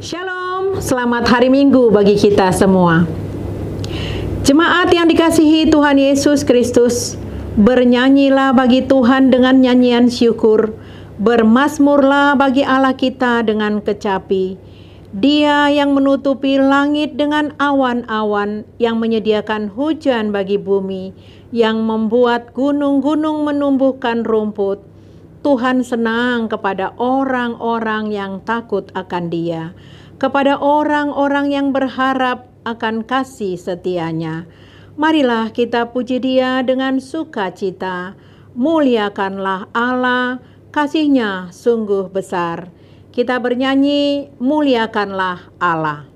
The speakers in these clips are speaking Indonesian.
Shalom, selamat hari Minggu bagi kita semua. Jemaat yang dikasihi Tuhan Yesus Kristus, bernyanyilah bagi Tuhan dengan nyanyian syukur, bermazmurlah bagi Allah kita dengan kecapi. Dia yang menutupi langit dengan awan-awan, yang menyediakan hujan bagi bumi, yang membuat gunung-gunung menumbuhkan rumput. Tuhan senang kepada orang-orang yang takut akan Dia, kepada orang-orang yang berharap akan kasih setianya. Marilah kita puji Dia dengan sukacita. Muliakanlah Allah, kasih-Nya sungguh besar. Kita bernyanyi, muliakanlah Allah.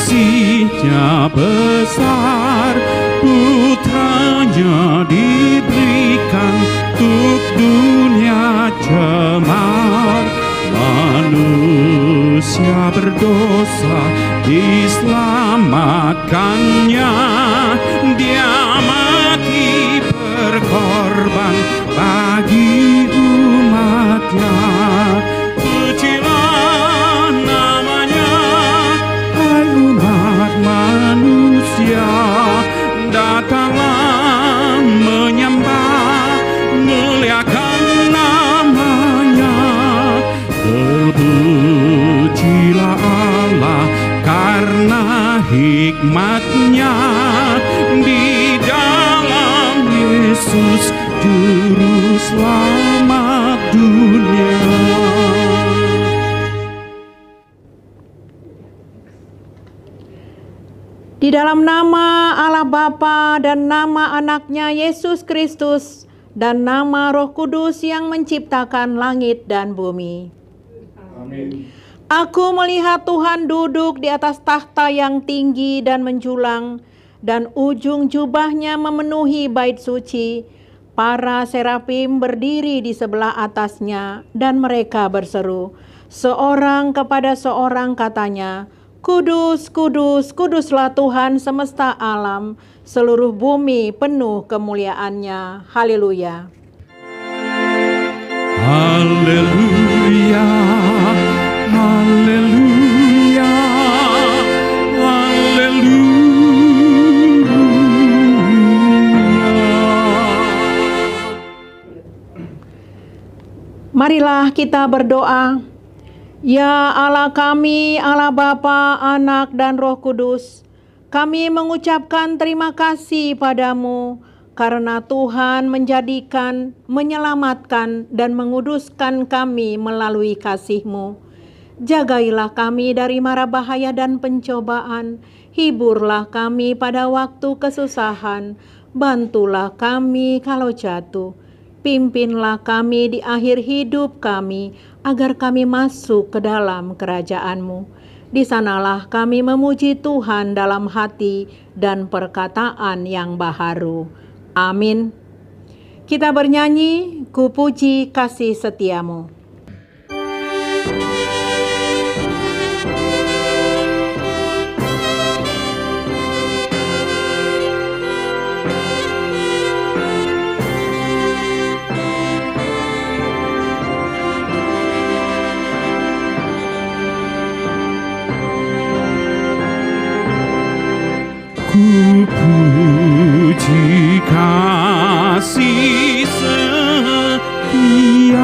Kasih-Nya besar, putranya diberikan untuk dunia cemar. Manusia berdosa diselamatkannya, Dia mati berkorban bagi umatnya. Pujilah namanya, hai umat manusia, datanglah menyembah, muliakan namanya. Terpujilah Allah karena hikmat-Nya di dalam Yesus Juru Selamat dunia. Di dalam nama Allah Bapa dan nama Anaknya Yesus Kristus dan nama Roh Kudus yang menciptakan langit dan bumi. Amin. Aku melihat Tuhan duduk di atas takhta yang tinggi dan menjulang, dan ujung jubahnya memenuhi bait suci. Para serafim berdiri di sebelah atasnya, dan mereka berseru, seorang kepada seorang katanya, Kudus, kudus, kuduslah Tuhan semesta alam, seluruh bumi penuh kemuliaan-Nya. Haleluya. Haleluya, haleluya, haleluya. Marilah kita berdoa. Ya Allah kami, Allah Bapa, Anak, dan Roh Kudus, kami mengucapkan terima kasih padamu karena Tuhan menjadikan, menyelamatkan, dan menguduskan kami melalui kasih-Mu. Jagailah kami dari mara bahaya dan pencobaan, hiburlah kami pada waktu kesusahan, bantulah kami kalau jatuh. Pimpinlah kami di akhir hidup kami, agar kami masuk ke dalam kerajaan-Mu. Di sanalah kami memuji Tuhan dalam hati dan perkataan yang baharu. Amin. Kita bernyanyi, Ku puji kasih setiamu. Ku puji kasih setiamu,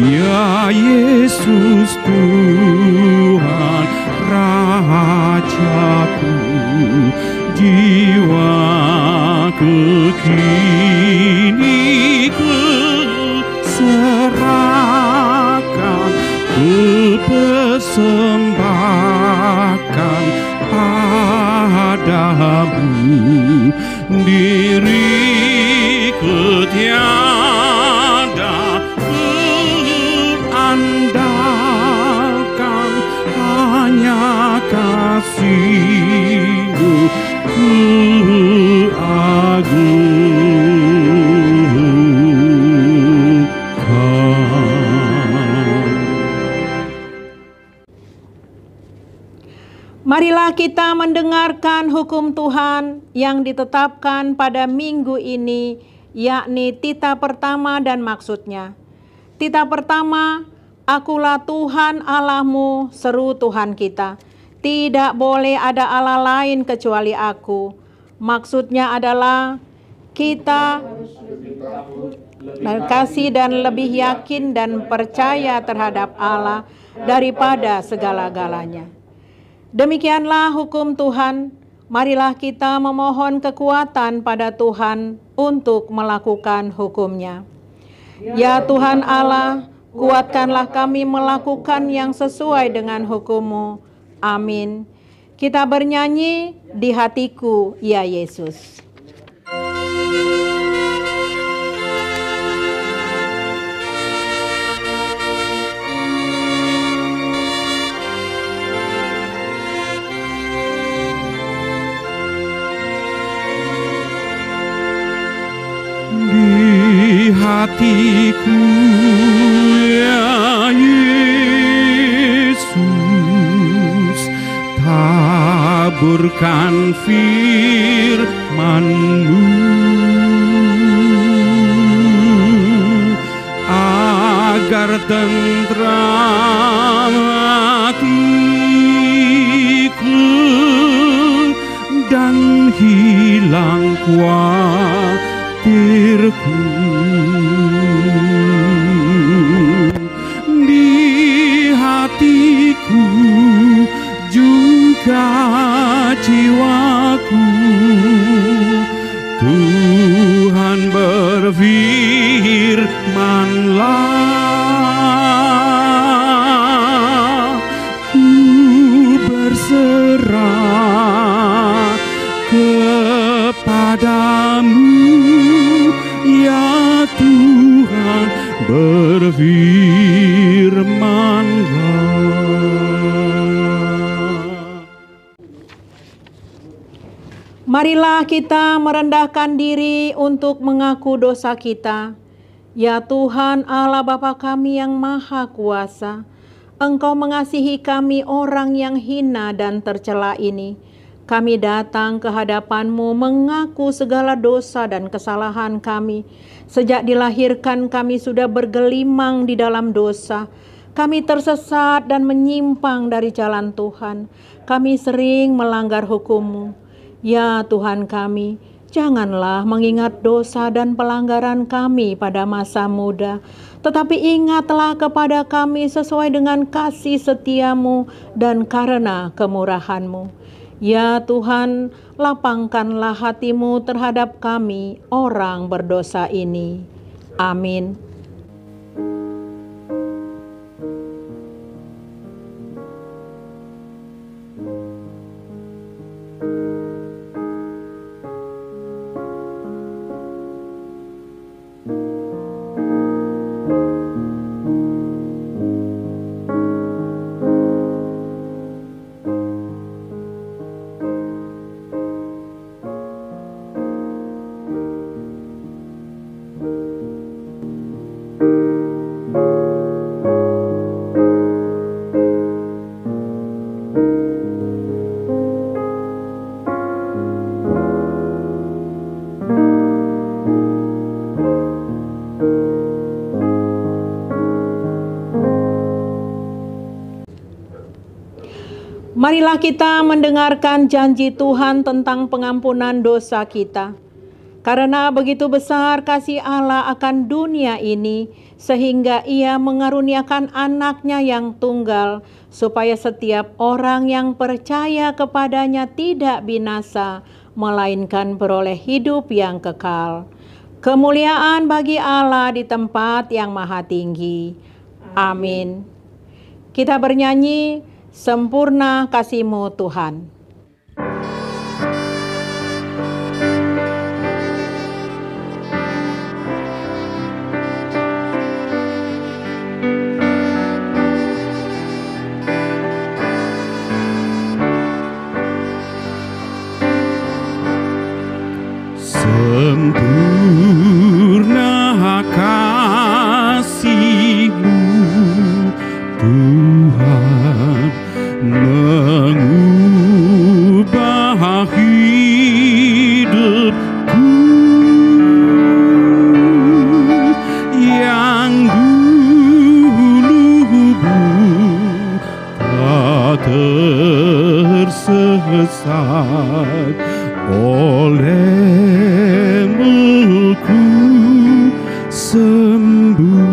ya Yesus Tuhan Rajaku. Jiwaku kini ku serahkan, ku persembahkan padamu. Diriku tiada ku andalkan, hanya kasih-Mu ku agungkan. Marilah kita mendengarkan hukum Tuhan yang ditetapkan pada minggu ini, yakni titah pertama dan maksudnya. Titah pertama, Akulah Tuhan Allahmu, seru Tuhan kita. Tidak boleh ada Allah lain kecuali Aku. Maksudnya adalah kita kasih dan lebih yakin dan percaya terhadap Allah daripada segala-galanya. Demikianlah hukum Tuhan. Marilah kita memohon kekuatan pada Tuhan untuk melakukan hukum-Nya. Ya Tuhan Allah, kuatkanlah kami melakukan yang sesuai dengan hukum-Mu. Amin. Kita bernyanyi di hatiku, ya Yesus. Di hatiku, ya Yesus, taburkan firman-Mu agar tentram hatiku dan hilang khawatirku. Di hatiku juga jiwaku, Tuhan berfirman-Lah, ku berserah kepadamu, ya Tuhan, berfirman-Lah. Marilah kita merendahkan diri untuk mengaku dosa kita. Ya Tuhan Allah Bapa kami yang Maha Kuasa, Engkau mengasihi kami orang yang hina dan tercela ini. Kami datang ke hadapan-Mu mengaku segala dosa dan kesalahan kami. Sejak dilahirkan kami sudah bergelimang di dalam dosa. Kami tersesat dan menyimpang dari jalan Tuhan. Kami sering melanggar hukum-Mu. Ya Tuhan kami, janganlah mengingat dosa dan pelanggaran kami pada masa muda, tetapi ingatlah kepada kami sesuai dengan kasih setia-Mu dan karena kemurahan-Mu. Ya Tuhan, lapangkanlah hati-Mu terhadap kami, orang berdosa ini. Amin. Marilah kita mendengarkan janji Tuhan tentang pengampunan dosa kita. Karena begitu besar kasih Allah akan dunia ini, sehingga Ia mengaruniakan anaknya yang tunggal, supaya setiap orang yang percaya kepadanya tidak binasa, melainkan beroleh hidup yang kekal. Kemuliaan bagi Allah di tempat yang maha tinggi. Amin. Kita bernyanyi, sempurna kasih-Mu Tuhan. Sempurna kasih-Mu Tuhan, mengubah hidupku yang dulu tak tersesat oleh-Mu ku sembuh.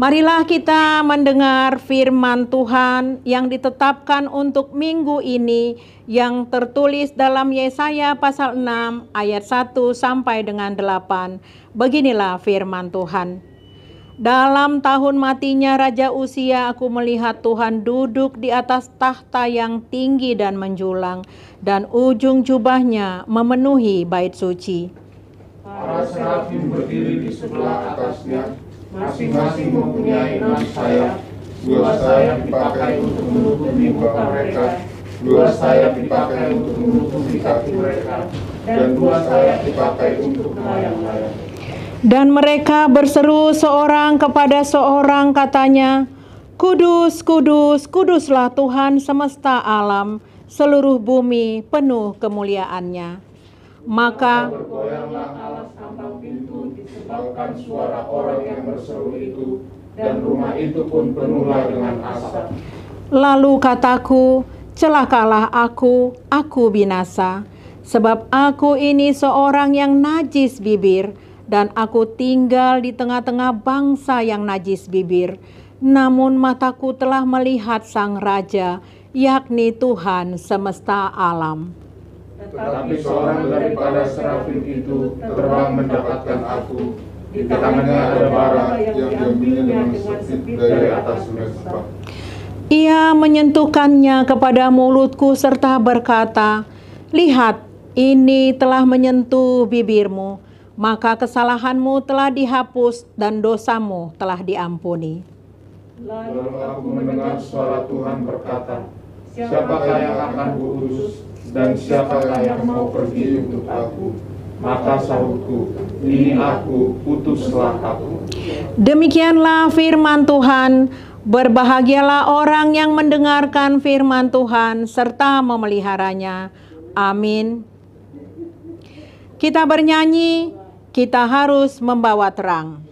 Marilah kita mendengar firman Tuhan yang ditetapkan untuk minggu ini yang tertulis dalam Yesaya pasal 6 ayat 1 sampai dengan 8. Beginilah firman Tuhan. Dalam tahun matinya Raja Uzia, aku melihat Tuhan duduk di atas tahta yang tinggi dan menjulang, dan ujung jubahnya memenuhi bait suci. Para serafim berdiri di sebelah atasnya, masing-masing mempunyai 6 sayap. 2 sayap dipakai untuk menutupi muka mereka, 2 sayap dipakai untuk menutupi kaki mereka, dan 2 sayap dipakai untuk melayang-layang. Dan mereka berseru seorang kepada seorang, katanya, Kudus, kudus, kuduslah Tuhan semesta alam, seluruh bumi penuh kemuliaan-Nya. Maka bergoyanglah alas ambang pintu disebabkan suara orang yang berseru itu, dan rumah itu pun penuhlah dengan asap. lalu kataku, celakalah aku binasa, sebab aku ini seorang yang najis bibir, dan aku tinggal di tengah-tengah bangsa yang najis bibir. Namun mataku telah melihat Sang Raja, yakni Tuhan semesta alam. Tetapi seorang daripada serafim itu terbang mendapatkan aku. Di tangannya ada bara yang diambilnya dengan sepit dari atas mesbah. Ia menyentuhkannya kepada mulutku serta berkata, Lihat, ini telah menyentuh bibirmu, maka kesalahanmu telah dihapus dan dosamu telah diampuni. Lalu aku mendengar suara Tuhan berkata, siapakah yang akan kuutus, dan siapakah yang mau pergi untuk aku? Maka sahutku, ini aku, utuslah aku. Demikianlah firman Tuhan. Berbahagialah orang yang mendengarkan firman Tuhan serta memeliharanya. Amin. Kita bernyanyi, kita harus membawa terang.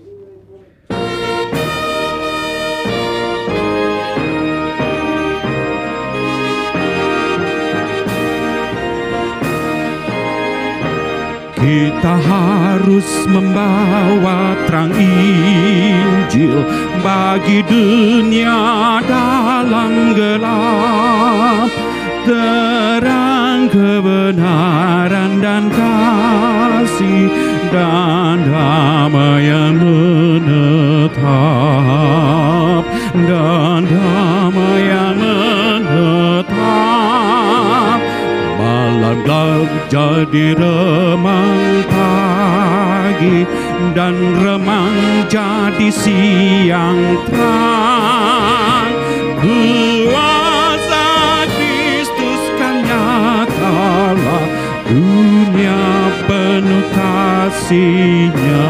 Kita harus membawa terang Injil bagi dunia dalam gelap, terang kebenaran dan kasih dan damai yang menetap, dan damai yang menetap. Malam gelap jadi remang pagi, dan remang jadi siang terang. Kuasa Kristus kan nyatalah, dunia penuh kasih-Nya.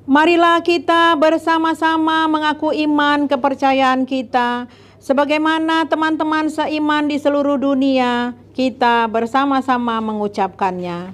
Marilah kita bersama-sama mengaku iman kepercayaan kita. Sebagaimana teman-teman seiman di seluruh dunia, kita bersama-sama mengucapkannya.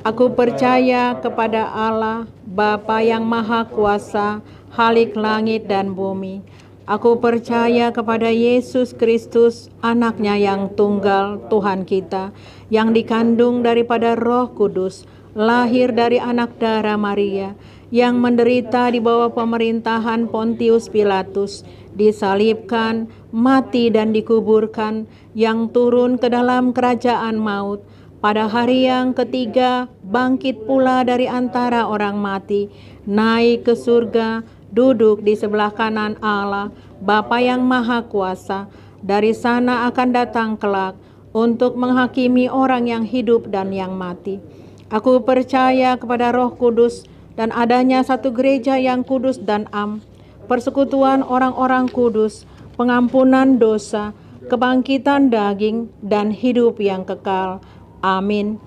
Aku percaya kepada Allah, Bapa yang Maha Kuasa, Khalik langit dan bumi. Aku percaya kepada Yesus Kristus, anaknya yang tunggal, Tuhan kita, yang dikandung daripada Roh Kudus, lahir dari anak darah Maria, yang menderita di bawah pemerintahan Pontius Pilatus, disalibkan, mati dan dikuburkan, yang turun ke dalam kerajaan maut, pada hari yang ketiga bangkit pula dari antara orang mati, naik ke surga, duduk di sebelah kanan Allah, Bapa yang Maha Kuasa. Dari sana akan datang kelak untuk menghakimi orang yang hidup dan yang mati. Aku percaya kepada Roh Kudus dan adanya satu gereja yang kudus dan am, persekutuan orang-orang kudus, pengampunan dosa, kebangkitan daging, dan hidup yang kekal. Amin.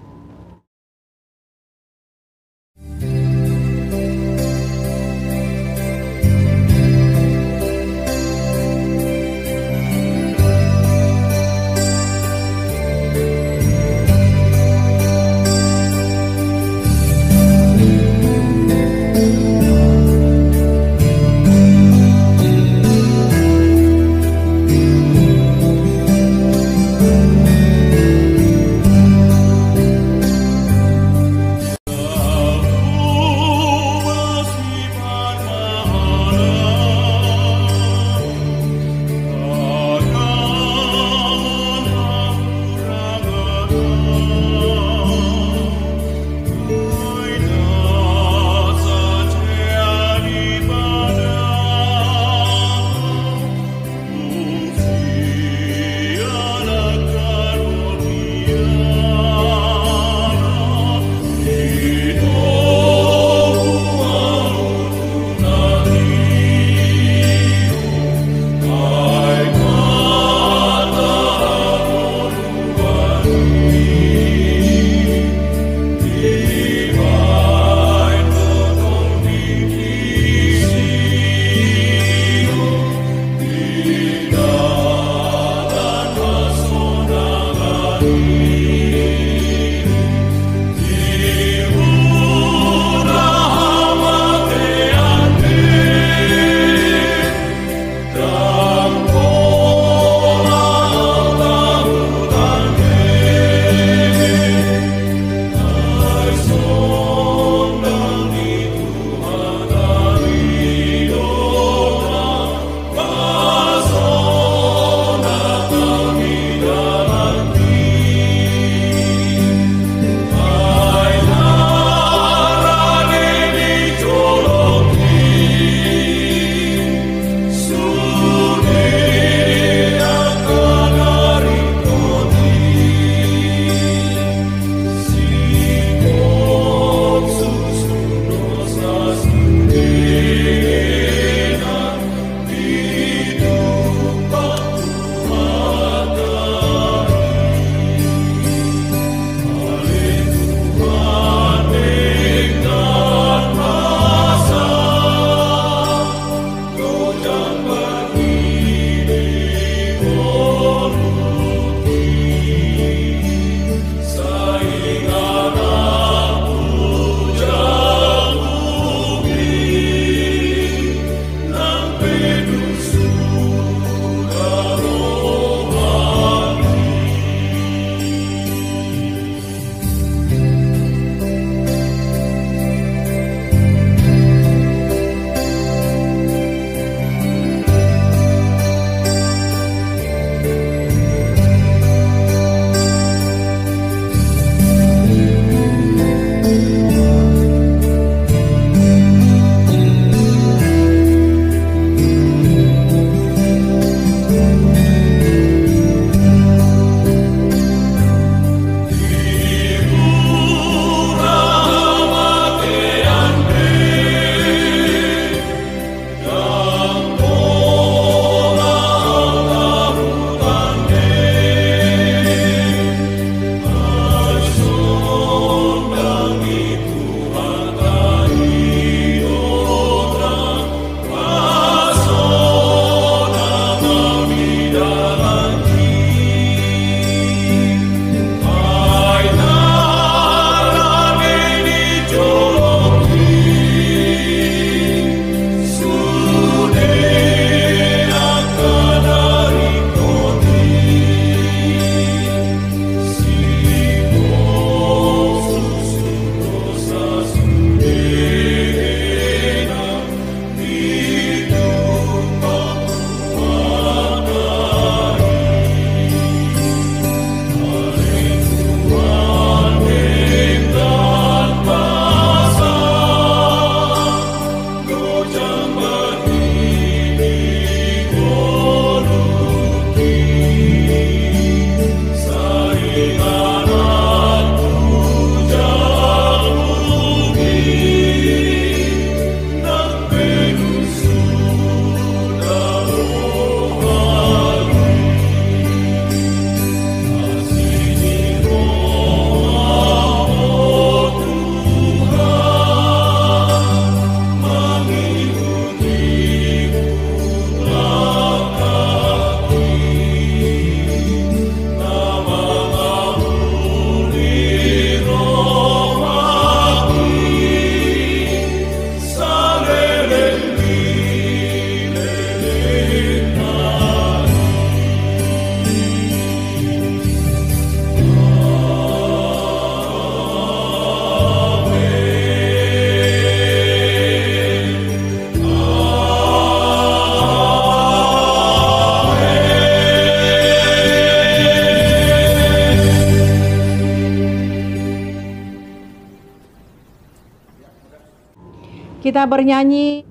Kita bernyanyi.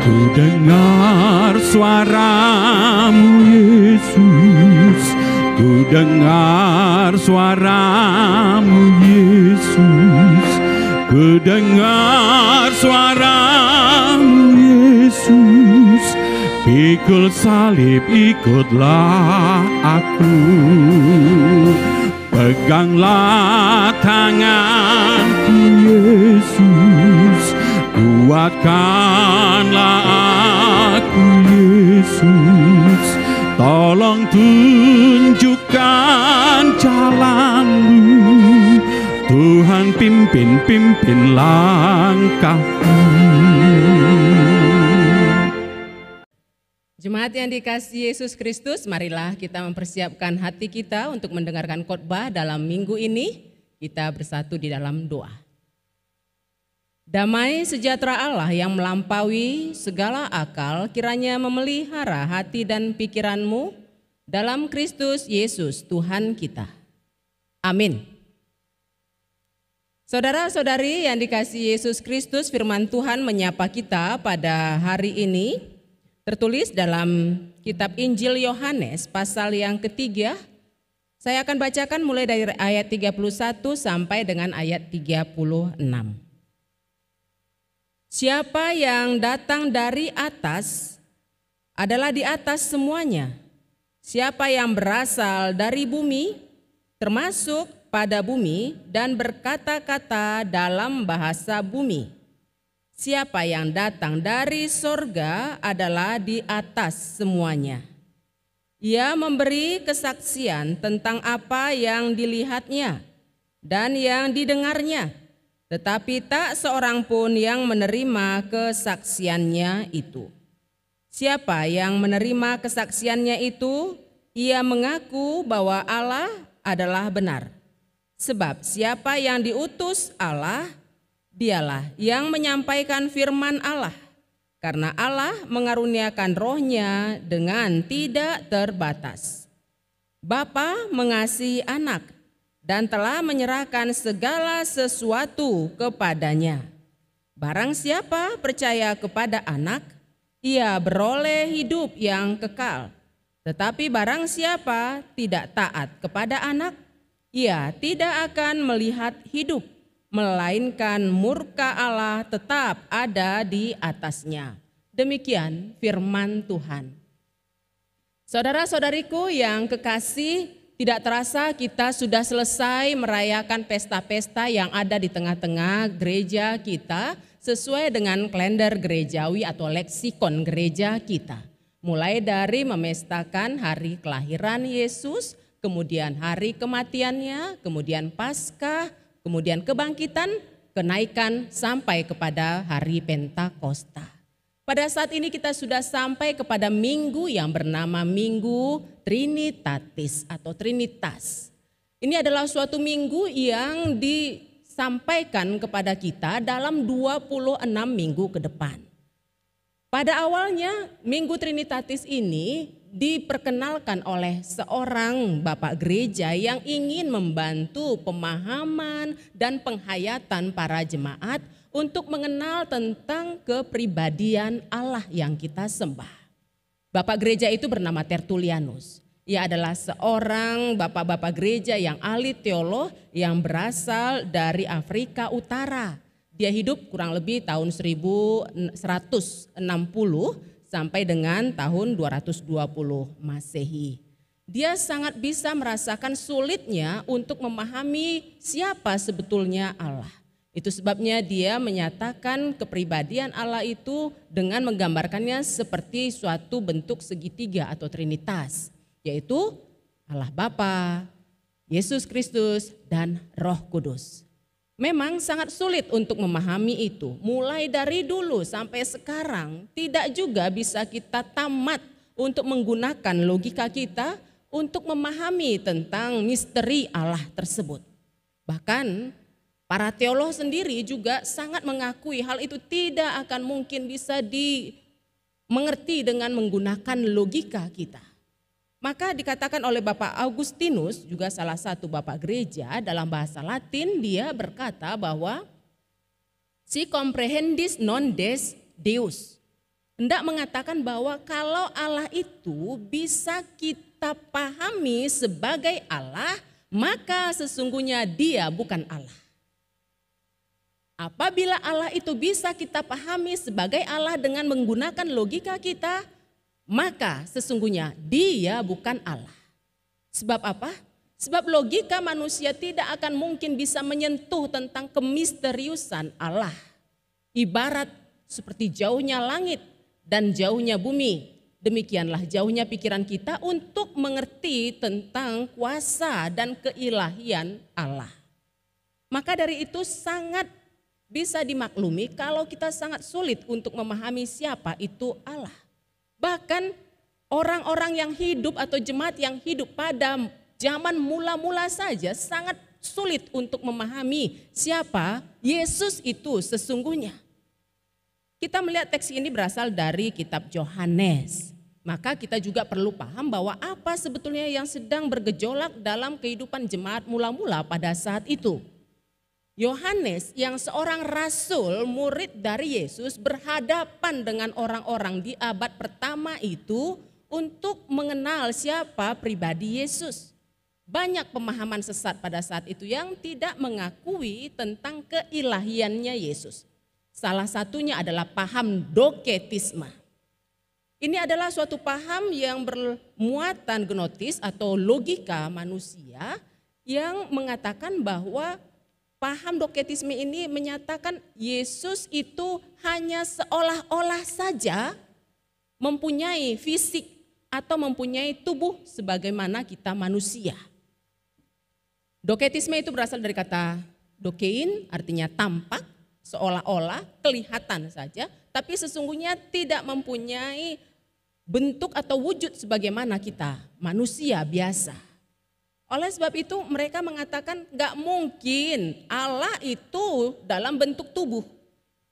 Ku dengar suaramu Yesus, ku dengar suaramu Yesus, ku dengar suaramu Yesus, pikul salib ikutlah aku, peganglah tanganku Yesus, kuatkanlah aku Yesus, tolong tunjukkan jalanmu, Tuhan pimpin langkahku. Jemaat yang dikasihi Yesus Kristus, marilah kita mempersiapkan hati kita untuk mendengarkan khotbah dalam minggu ini. Kita bersatu di dalam doa. Damai sejahtera Allah yang melampaui segala akal kiranya memelihara hati dan pikiranmu dalam Kristus Yesus Tuhan kita. Amin. Saudara-saudari yang dikasihi Yesus Kristus, firman Tuhan menyapa kita pada hari ini tertulis dalam kitab Injil Yohanes pasal yang ketiga. Saya akan bacakan mulai dari ayat 31 sampai dengan ayat 36. Siapa yang datang dari atas adalah di atas semuanya. Siapa yang berasal dari bumi termasuk pada bumi dan berkata-kata dalam bahasa bumi. Siapa yang datang dari sorga adalah di atas semuanya. Ia memberi kesaksian tentang apa yang dilihatnya dan yang didengarnya, tetapi tak seorang pun yang menerima kesaksiannya itu. Siapa yang menerima kesaksiannya itu, ia mengaku bahwa Allah adalah benar. Sebab siapa yang diutus Allah, dialah yang menyampaikan firman Allah. Karena Allah mengaruniakan rohnya dengan tidak terbatas. Bapa mengasihi anak dan telah menyerahkan segala sesuatu kepadanya. Barang siapa percaya kepada anak, ia beroleh hidup yang kekal. Tetapi barang siapa tidak taat kepada anak, ia tidak akan melihat hidup, melainkan murka Allah tetap ada di atasnya. Demikian firman Tuhan. Saudara-saudariku yang kekasih, tidak terasa kita sudah selesai merayakan pesta-pesta yang ada di tengah-tengah gereja kita sesuai dengan kalender gerejawi atau leksikon gereja kita. Mulai dari memestakan hari kelahiran Yesus, kemudian hari kematiannya, kemudian Paskah, kemudian kebangkitan, kenaikan sampai kepada hari Pentakosta. Pada saat ini kita sudah sampai kepada minggu yang bernama Minggu Trinitatis atau Trinitas. Ini adalah suatu minggu yang disampaikan kepada kita dalam 26 minggu ke depan. Pada awalnya Minggu Trinitatis ini diperkenalkan oleh seorang bapak gereja yang ingin membantu pemahaman dan penghayatan para jemaat untuk mengenal tentang kepribadian Allah yang kita sembah. Bapak gereja itu bernama Tertullianus. Ia adalah seorang bapak-bapak gereja yang ahli teolog yang berasal dari Afrika Utara. Dia hidup kurang lebih tahun 1160 sampai dengan tahun 220 Masehi. Dia sangat bisa merasakan sulitnya untuk memahami siapa sebetulnya Allah. Itu sebabnya dia menyatakan kepribadian Allah itu dengan menggambarkannya seperti suatu bentuk segitiga atau trinitas, yaitu Allah Bapa, Yesus Kristus, dan Roh Kudus. Memang sangat sulit untuk memahami itu. Mulai dari dulu sampai sekarang tidak juga bisa kita tamat untuk menggunakan logika kita untuk memahami tentang misteri Allah tersebut. Bahkan para teolog sendiri juga sangat mengakui hal itu tidak akan mungkin bisa mengerti dengan menggunakan logika kita. Maka dikatakan oleh Bapak Augustinus, juga salah satu Bapak gereja, dalam bahasa Latin dia berkata bahwa si comprehendis non des Deus. Hendak mengatakan bahwa kalau Allah itu bisa kita pahami sebagai Allah, maka sesungguhnya dia bukan Allah. Apabila Allah itu bisa kita pahami sebagai Allah dengan menggunakan logika kita, maka sesungguhnya dia bukan Allah. Sebab apa? Sebab logika manusia tidak akan mungkin bisa menyentuh tentang kemisteriusan Allah. Ibarat seperti jauhnya langit dan jauhnya bumi, demikianlah jauhnya pikiran kita untuk mengerti tentang kuasa dan keilahian Allah. Maka dari itu sangat bisa dimaklumi kalau kita sangat sulit untuk memahami siapa itu Allah. Bahkan orang-orang yang hidup atau jemaat yang hidup pada zaman mula-mula saja sangat sulit untuk memahami siapa Yesus itu sesungguhnya. Kita melihat teks ini berasal dari kitab Yohanes. Maka kita juga perlu paham bahwa apa sebetulnya yang sedang bergejolak dalam kehidupan jemaat mula-mula pada saat itu. Yohanes yang seorang rasul murid dari Yesus berhadapan dengan orang-orang di abad pertama itu untuk mengenal siapa pribadi Yesus. Banyak pemahaman sesat pada saat itu yang tidak mengakui tentang keilahiannya Yesus. Salah satunya adalah paham doketisme. Ini adalah suatu paham yang bermuatan gnotis atau logika manusia yang mengatakan bahwa paham doketisme ini menyatakan Yesus itu hanya seolah-olah saja mempunyai fisik atau mempunyai tubuh sebagaimana kita manusia. Doketisme itu berasal dari kata dokein, artinya tampak, seolah-olah kelihatan saja, tapi sesungguhnya tidak mempunyai bentuk atau wujud sebagaimana kita manusia biasa. Oleh sebab itu mereka mengatakan gak mungkin Allah itu dalam bentuk tubuh.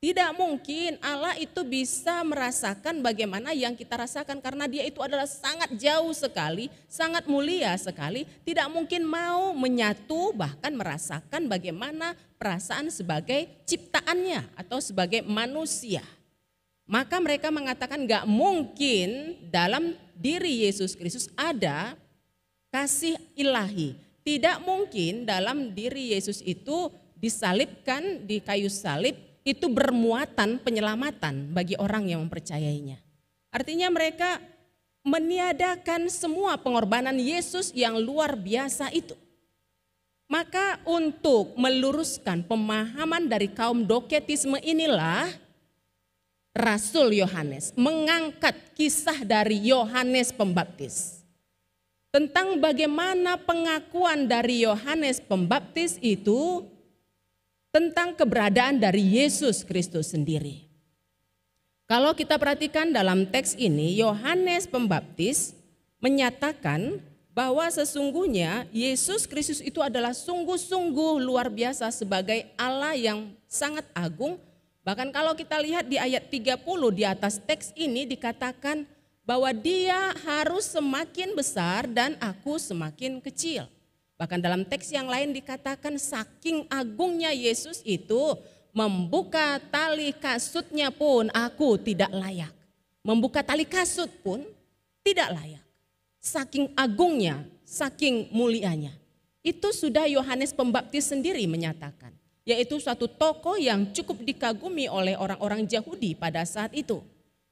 Tidak mungkin Allah itu bisa merasakan bagaimana yang kita rasakan karena dia itu adalah sangat jauh sekali, sangat mulia sekali. Tidak mungkin mau menyatu bahkan merasakan bagaimana perasaan sebagai ciptaannya atau sebagai manusia. Maka mereka mengatakan gak mungkin dalam diri Yesus Kristus ada kasih ilahi. Tidak mungkin dalam diri Yesus itu disalibkan di kayu salib itu bermuatan penyelamatan bagi orang yang mempercayainya. Artinya mereka meniadakan semua pengorbanan Yesus yang luar biasa itu. Maka untuk meluruskan pemahaman dari kaum doketisme inilah Rasul Yohanes mengangkat kisah dari Yohanes Pembaptis. Tentang bagaimana pengakuan dari Yohanes Pembaptis itu tentang keberadaan dari Yesus Kristus sendiri. Kalau kita perhatikan dalam teks ini, Yohanes Pembaptis menyatakan bahwa sesungguhnya Yesus Kristus itu adalah sungguh-sungguh luar biasa sebagai Allah yang sangat agung. Bahkan kalau kita lihat di ayat 30 di atas teks ini dikatakan bahwa dia harus semakin besar dan aku semakin kecil. Bahkan dalam teks yang lain dikatakan saking agungnya Yesus itu membuka tali kasutnya pun aku tidak layak. Membuka tali kasut pun tidak layak. Saking agungnya, saking mulianya. Itu sudah Yohanes Pembaptis sendiri menyatakan. Yaitu suatu tokoh yang cukup dikagumi oleh orang-orang Yahudi pada saat itu.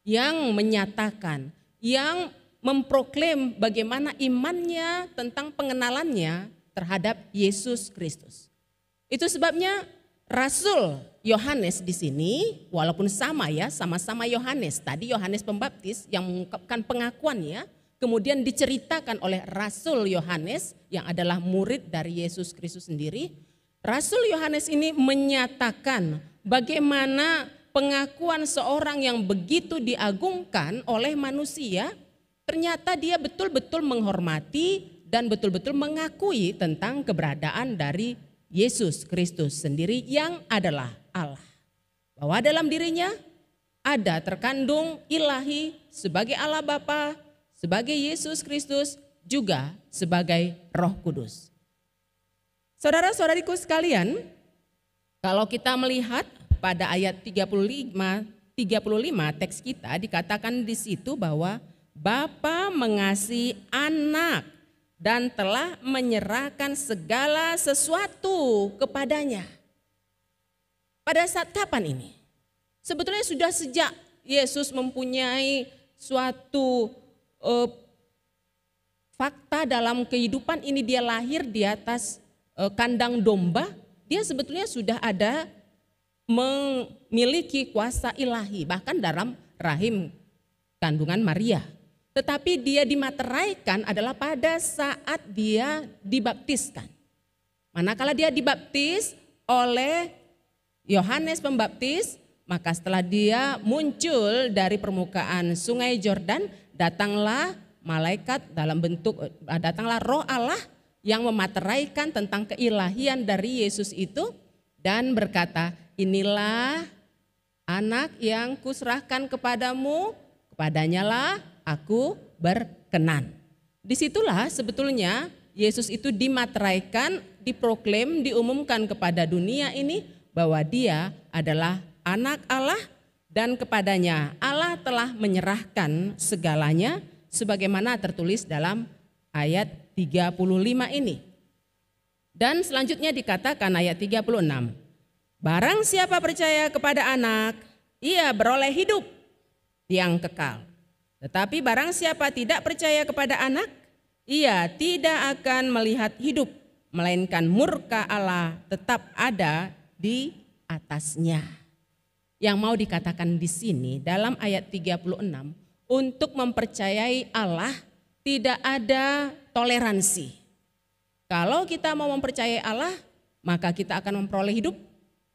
Yang menyatakan, yang memproklaim bagaimana imannya tentang pengenalannya terhadap Yesus Kristus. Itu sebabnya Rasul Yohanes di sini walaupun sama ya, sama-sama Yohanes. Tadi Yohanes Pembaptis yang mengungkapkan pengakuannya, kemudian diceritakan oleh Rasul Yohanes yang adalah murid dari Yesus Kristus sendiri. Rasul Yohanes ini menyatakan bagaimana pengakuan seorang yang begitu diagungkan oleh manusia, ternyata dia betul-betul menghormati dan betul-betul mengakui tentang keberadaan dari Yesus Kristus sendiri yang adalah Allah. Bahwa dalam dirinya ada terkandung ilahi sebagai Allah Bapa, sebagai Yesus Kristus, juga sebagai Roh Kudus. Saudara-saudariku sekalian, kalau kita melihat pada ayat 35 teks kita dikatakan di situ bahwa Bapa mengasihi anak dan telah menyerahkan segala sesuatu kepadanya. Pada saat kapan ini? Sebetulnya sudah sejak Yesus mempunyai suatu fakta dalam kehidupan ini, dia lahir di atas kandang domba, dia sebetulnya sudah ada memiliki kuasa ilahi bahkan dalam rahim kandungan Maria. Tetapi dia dimateraikan adalah pada saat dia dibaptiskan. Manakala dia dibaptis oleh Yohanes Pembaptis, maka setelah dia muncul dari permukaan sungai Yordan, datanglah malaikat datanglah Roh Allah yang memateraikan tentang keilahian dari Yesus itu dan berkata, inilah anak yang kuserahkan kepadamu, kepadanyalah aku berkenan. Disitulah sebetulnya Yesus itu dimateraikan, diproklaim, diumumkan kepada dunia ini bahwa dia adalah anak Allah dan kepadanya Allah telah menyerahkan segalanya sebagaimana tertulis dalam ayat 35 ini. Dan selanjutnya dikatakan ayat 36. Barang siapa percaya kepada anak, ia beroleh hidup yang kekal. Tetapi barang siapa tidak percaya kepada anak, ia tidak akan melihat hidup, melainkan murka Allah tetap ada di atasnya. Yang mau dikatakan di sini dalam ayat 36, untuk mempercayai Allah tidak ada toleransi. Kalau kita mau mempercayai Allah, maka kita akan memperoleh hidup.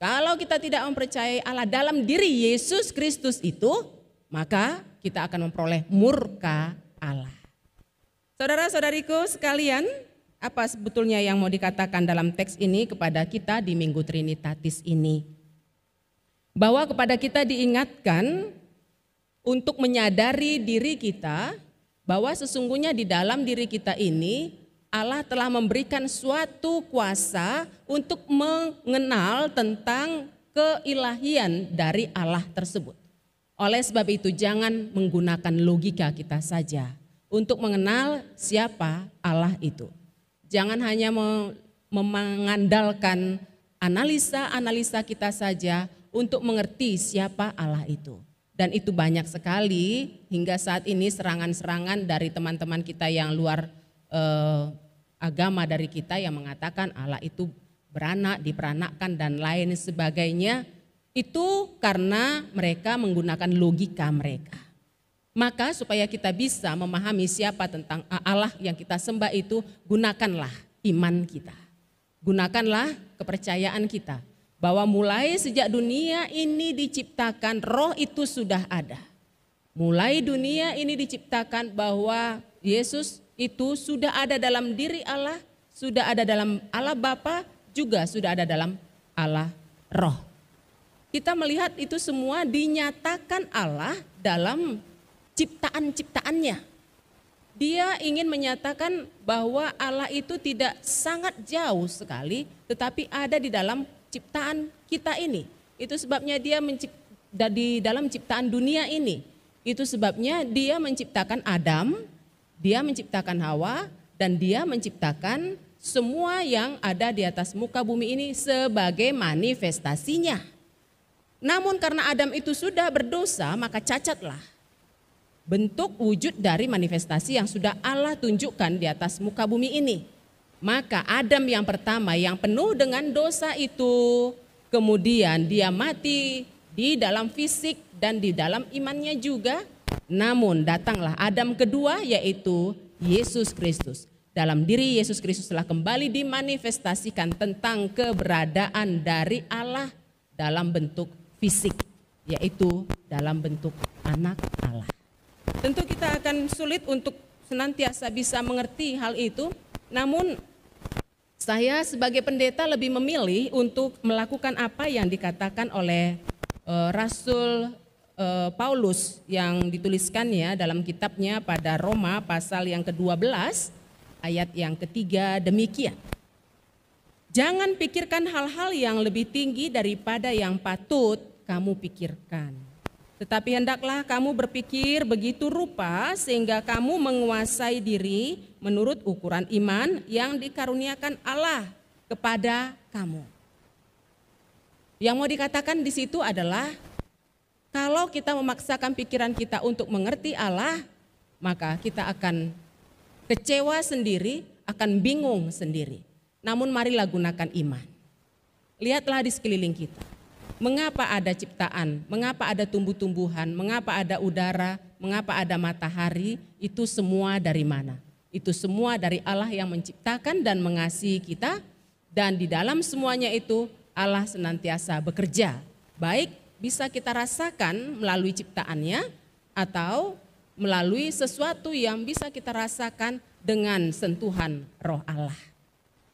Kalau kita tidak mempercayai Allah dalam diri Yesus Kristus itu, maka kita akan memperoleh murka Allah. Saudara-saudariku sekalian, apa sebetulnya yang mau dikatakan dalam teks ini kepada kita di Minggu Trinitatis ini? Bahwa kepada kita diingatkan untuk menyadari diri kita bahwa sesungguhnya di dalam diri kita ini Allah telah memberikan suatu kuasa untuk mengenal tentang keilahian dari Allah tersebut. Oleh sebab itu jangan menggunakan logika kita saja untuk mengenal siapa Allah itu. Jangan hanya mengandalkan analisa-analisa kita saja untuk mengerti siapa Allah itu. Dan itu banyak sekali hingga saat ini serangan-serangan dari teman-teman kita yang luar agama dari kita yang mengatakan Allah itu beranak, diperanakkan dan lain sebagainya. Itu karena mereka menggunakan logika mereka. Maka supaya kita bisa memahami siapa tentang Allah yang kita sembah itu, gunakanlah iman kita. Gunakanlah kepercayaan kita. Bahwa mulai sejak dunia ini diciptakan, roh itu sudah ada. Mulai dunia ini diciptakan bahwa Yesus itu sudah ada dalam diri Allah, sudah ada dalam Allah Bapa, juga sudah ada dalam Allah Roh. Kita melihat itu semua dinyatakan Allah dalam ciptaan-ciptaannya. Dia ingin menyatakan bahwa Allah itu tidak sangat jauh sekali, tetapi ada di dalam ciptaan kita ini. Itu sebabnya dia di dalam ciptaan dunia ini. Itu sebabnya dia menciptakan Adam, dia menciptakan Hawa, dan dia menciptakan semua yang ada di atas muka bumi ini sebagai manifestasinya. Namun karena Adam itu sudah berdosa, maka cacatlah bentuk wujud dari manifestasi yang sudah Allah tunjukkan di atas muka bumi ini. Maka Adam yang pertama yang penuh dengan dosa itu, kemudian dia mati di dalam fisik dan di dalam imannya juga. Namun datanglah Adam kedua, yaitu Yesus Kristus. Dalam diri Yesus Kristus telah kembali dimanifestasikan tentang keberadaan dari Allah dalam bentuk fisik, yaitu dalam bentuk anak Allah. Tentu kita akan sulit untuk senantiasa bisa mengerti hal itu, namun saya sebagai pendeta lebih memilih untuk melakukan apa yang dikatakan oleh Rasul Paulus yang dituliskannya dalam kitabnya pada Roma pasal yang ke-12 ayat yang ketiga demikian. Jangan pikirkan hal-hal yang lebih tinggi daripada yang patut kamu pikirkan. Tetapi hendaklah kamu berpikir begitu rupa sehingga kamu menguasai diri menurut ukuran iman yang dikaruniakan Allah kepada kamu. Yang mau dikatakan di situ adalah kalau kita memaksakan pikiran kita untuk mengerti Allah, maka kita akan kecewa sendiri, akan bingung sendiri. Namun marilah gunakan iman. Lihatlah di sekeliling kita. Mengapa ada ciptaan, mengapa ada tumbuh-tumbuhan, mengapa ada udara, mengapa ada matahari, itu semua dari mana? Itu semua dari Allah yang menciptakan dan mengasihi kita, dan di dalam semuanya itu Allah senantiasa bekerja. Baik bisa kita rasakan melalui ciptaannya atau melalui sesuatu yang bisa kita rasakan dengan sentuhan Roh Allah.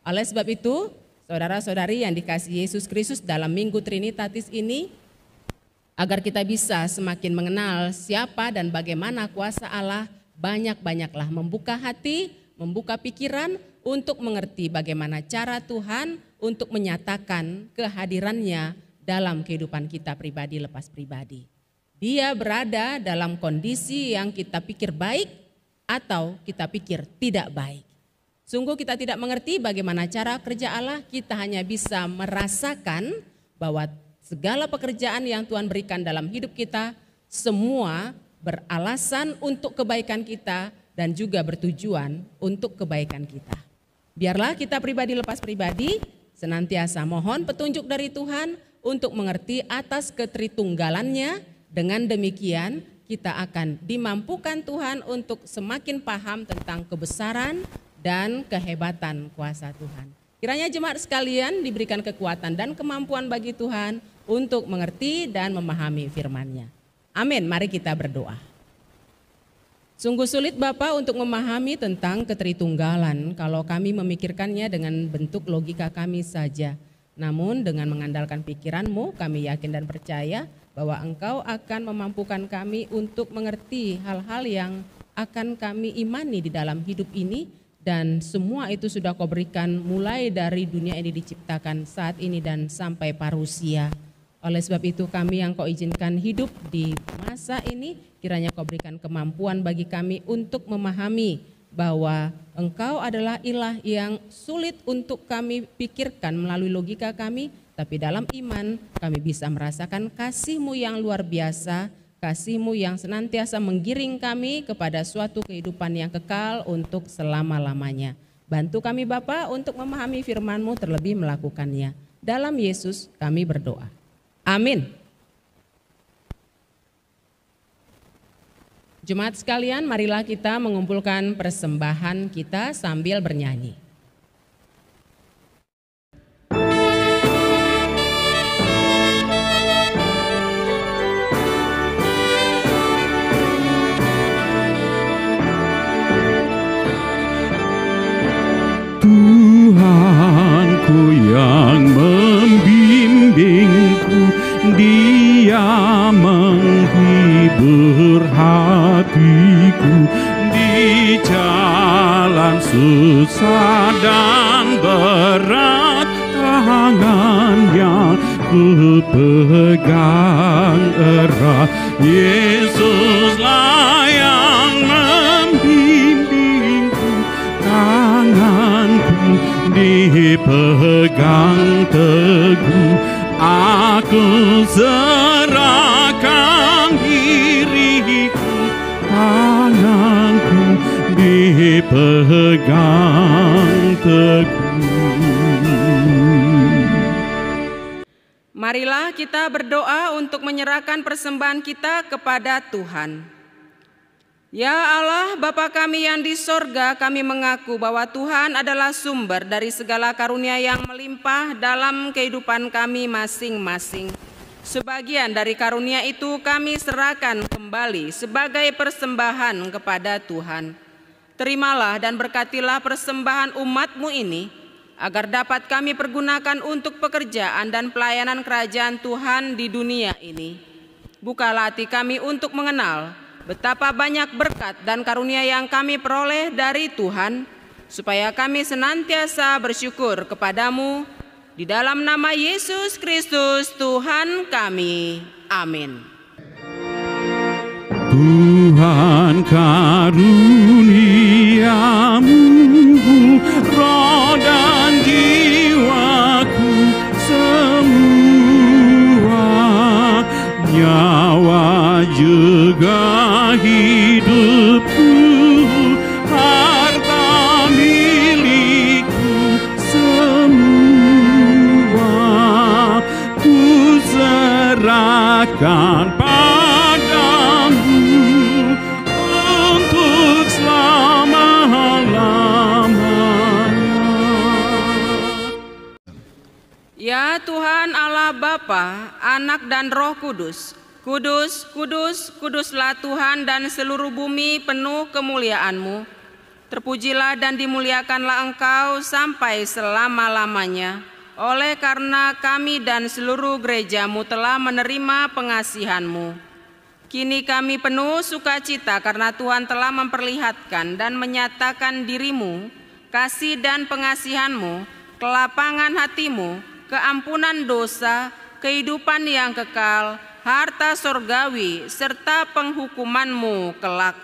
Oleh sebab itu, saudara-saudari yang dikasihi Yesus Kristus dalam Minggu Trinitatis ini, agar kita bisa semakin mengenal siapa dan bagaimana kuasa Allah, banyak-banyaklah membuka hati, membuka pikiran untuk mengerti bagaimana cara Tuhan untuk menyatakan kehadirannya dalam kehidupan kita pribadi lepas pribadi. Dia berada dalam kondisi yang kita pikir baik atau kita pikir tidak baik. Sungguh kita tidak mengerti bagaimana cara kerja Allah, kita hanya bisa merasakan bahwa segala pekerjaan yang Tuhan berikan dalam hidup kita, semua beralasan untuk kebaikan kita dan juga bertujuan untuk kebaikan kita. Biarlah kita pribadi lepas pribadi senantiasa mohon petunjuk dari Tuhan untuk mengerti atas ketritunggalannya. Dengan demikian kita akan dimampukan Tuhan untuk semakin paham tentang kebesaran dan kehebatan kuasa Tuhan. Kiranya jemaat sekalian diberikan kekuatan dan kemampuan bagi Tuhan untuk mengerti dan memahami firman-Nya. Amin, mari kita berdoa. Sungguh sulit Bapa untuk memahami tentang ketritunggalan kalau kami memikirkannya dengan bentuk logika kami saja. Namun dengan mengandalkan pikiran-Mu kami yakin dan percaya bahwa Engkau akan memampukan kami untuk mengerti hal-hal yang akan kami imani di dalam hidup ini. Dan semua itu sudah Kau berikan mulai dari dunia ini diciptakan saat ini dan sampai parusia. Oleh sebab itu kami yang Kau izinkan hidup di masa ini, kiranya Kau berikan kemampuan bagi kami untuk memahami bahwa Engkau adalah ilah yang sulit untuk kami pikirkan melalui logika kami, tapi dalam iman kami bisa merasakan kasih-Mu yang luar biasa, kasih-Mu yang senantiasa menggiring kami kepada suatu kehidupan yang kekal untuk selama-lamanya. Bantu kami Bapa untuk memahami firman-Mu terlebih melakukannya. Dalam Yesus kami berdoa. Amin. Jemaat sekalian, marilah kita mengumpulkan persembahan kita sambil bernyanyi. Tuhanku yang membimbingku, Dia menghibur hatiku di jalan susah dan berat. Tangannya ku pegang erat, Yesuslah yang membimbingku, tanganku dipegang teguh. Aku serahkan diriku, tanganku dipegang teguh. Marilah kita berdoa untuk menyerahkan persembahan kita kepada Tuhan. Ya Allah, Bapa kami yang di sorga, kami mengaku bahwa Tuhan adalah sumber dari segala karunia yang melimpah dalam kehidupan kami masing-masing. Sebagian dari karunia itu kami serahkan kembali sebagai persembahan kepada Tuhan. Terimalah dan berkatilah persembahan umat-Mu ini, agar dapat kami pergunakan untuk pekerjaan dan pelayanan kerajaan Tuhan di dunia ini. Bukalah hati kami untuk mengenal betapa banyak berkat dan karunia yang kami peroleh dari Tuhan, supaya kami senantiasa bersyukur kepadamu. Di dalam nama Yesus Kristus Tuhan kami. Amin. Tuhan karuniamu, roh dan jiwaku semua, nyawa juga hidupku, harta milikku semua, ku serahkan padamu untuk selama-lamanya. Ya Tuhan Allah Bapa, Anak dan Roh Kudus, kudus, kudus, kuduslah Tuhan, dan seluruh bumi penuh kemuliaan-Mu. Terpujilah dan dimuliakanlah Engkau sampai selama-lamanya. Oleh karena kami dan seluruh gereja-Mu telah menerima pengasihan-Mu. Kini kami penuh sukacita karena Tuhan telah memperlihatkan dan menyatakan diri-Mu, kasih dan pengasihan-Mu, kelapangan hati-Mu, keampunan dosa, kehidupan yang kekal, harta sorgawi, serta penghukuman-Mu kelak.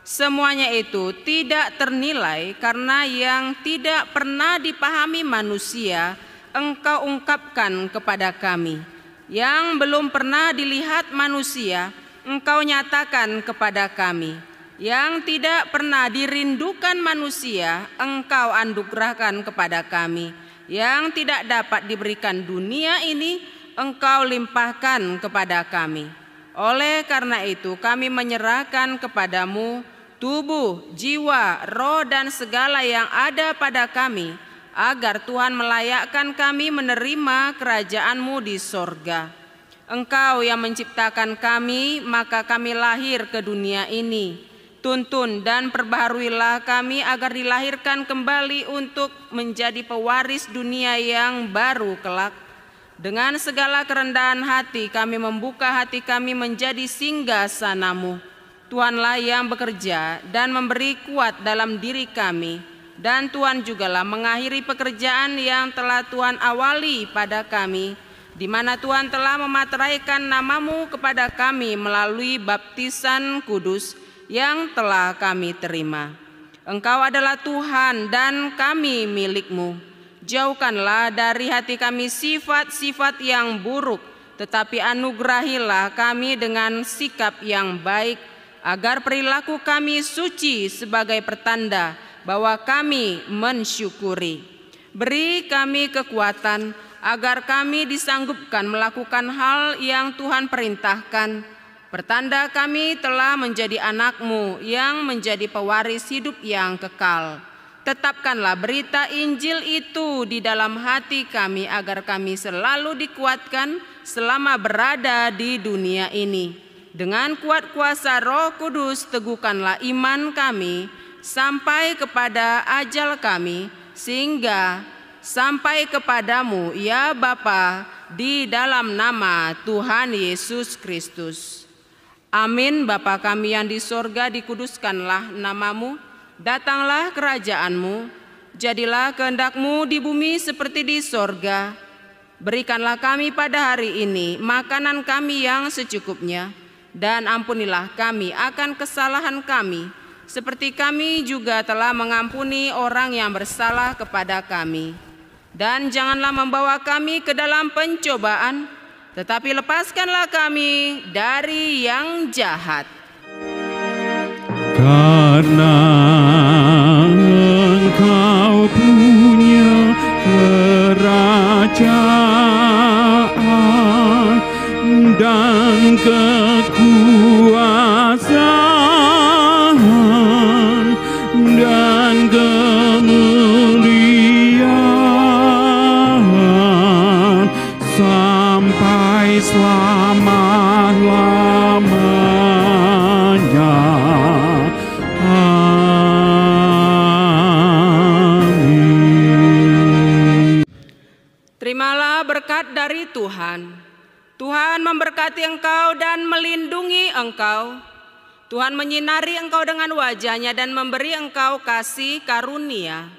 Semuanya itu tidak ternilai karena yang tidak pernah dipahami manusia, Engkau ungkapkan kepada kami. Yang belum pernah dilihat manusia, Engkau nyatakan kepada kami. Yang tidak pernah dirindukan manusia, Engkau anugerahkan kepada kami. Yang tidak dapat diberikan dunia ini, Engkau limpahkan kepada kami. Oleh karena itu kami menyerahkan kepadamu tubuh, jiwa, roh, dan segala yang ada pada kami, agar Tuhan melayakkan kami menerima kerajaan-Mu di sorga. Engkau yang menciptakan kami, maka kami lahir ke dunia ini. Tuntun dan perbaharuilah kami agar dilahirkan kembali untuk menjadi pewaris dunia yang baru kelak. Dengan segala kerendahan hati kami membuka hati kami menjadi singgasana-Mu. Tuhanlah yang bekerja dan memberi kuat dalam diri kami. Dan Tuhan jugalah mengakhiri pekerjaan yang telah Tuhan awali pada kami, di mana Tuhan telah memateraikan nama-Mu kepada kami melalui baptisan kudus yang telah kami terima. Engkau adalah Tuhan dan kami milik-Mu. Jauhkanlah dari hati kami sifat-sifat yang buruk, tetapi anugerahilah kami dengan sikap yang baik, agar perilaku kami suci sebagai pertanda bahwa kami mensyukuri. Beri kami kekuatan agar kami disanggupkan melakukan hal yang Tuhan perintahkan. Pertanda kami telah menjadi anak-Mu yang menjadi pewaris hidup yang kekal. Tetapkanlah berita Injil itu di dalam hati kami agar kami selalu dikuatkan selama berada di dunia ini. Dengan kuat kuasa Roh Kudus teguhkanlah iman kami sampai kepada ajal kami, sehingga sampai kepadamu ya Bapa, di dalam nama Tuhan Yesus Kristus. Amin. Bapa kami yang di sorga, dikuduskanlah nama-Mu, datanglah kerajaan-Mu, jadilah kehendak-Mu di bumi seperti di sorga. Berikanlah kami pada hari ini makanan kami yang secukupnya, dan ampunilah kami akan kesalahan kami, seperti kami juga telah mengampuni orang yang bersalah kepada kami. Dan janganlah membawa kami ke dalam pencobaan, tetapi lepaskanlah kami dari yang jahat. Karena Engkau punya kerajaan dan kekuasaan dan kemuliaan sampai selama-lamanya. Amin. Terimalah berkat dari Tuhan. Tuhan memberkati engkau dan melindungi engkau. Tuhan menyinari engkau dengan wajah-Nya dan memberi engkau kasih karunia.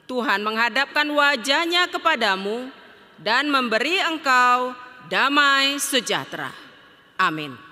Tuhan menghadapkan wajah-Nya kepadamu dan memberi engkau damai sejahtera. Amin.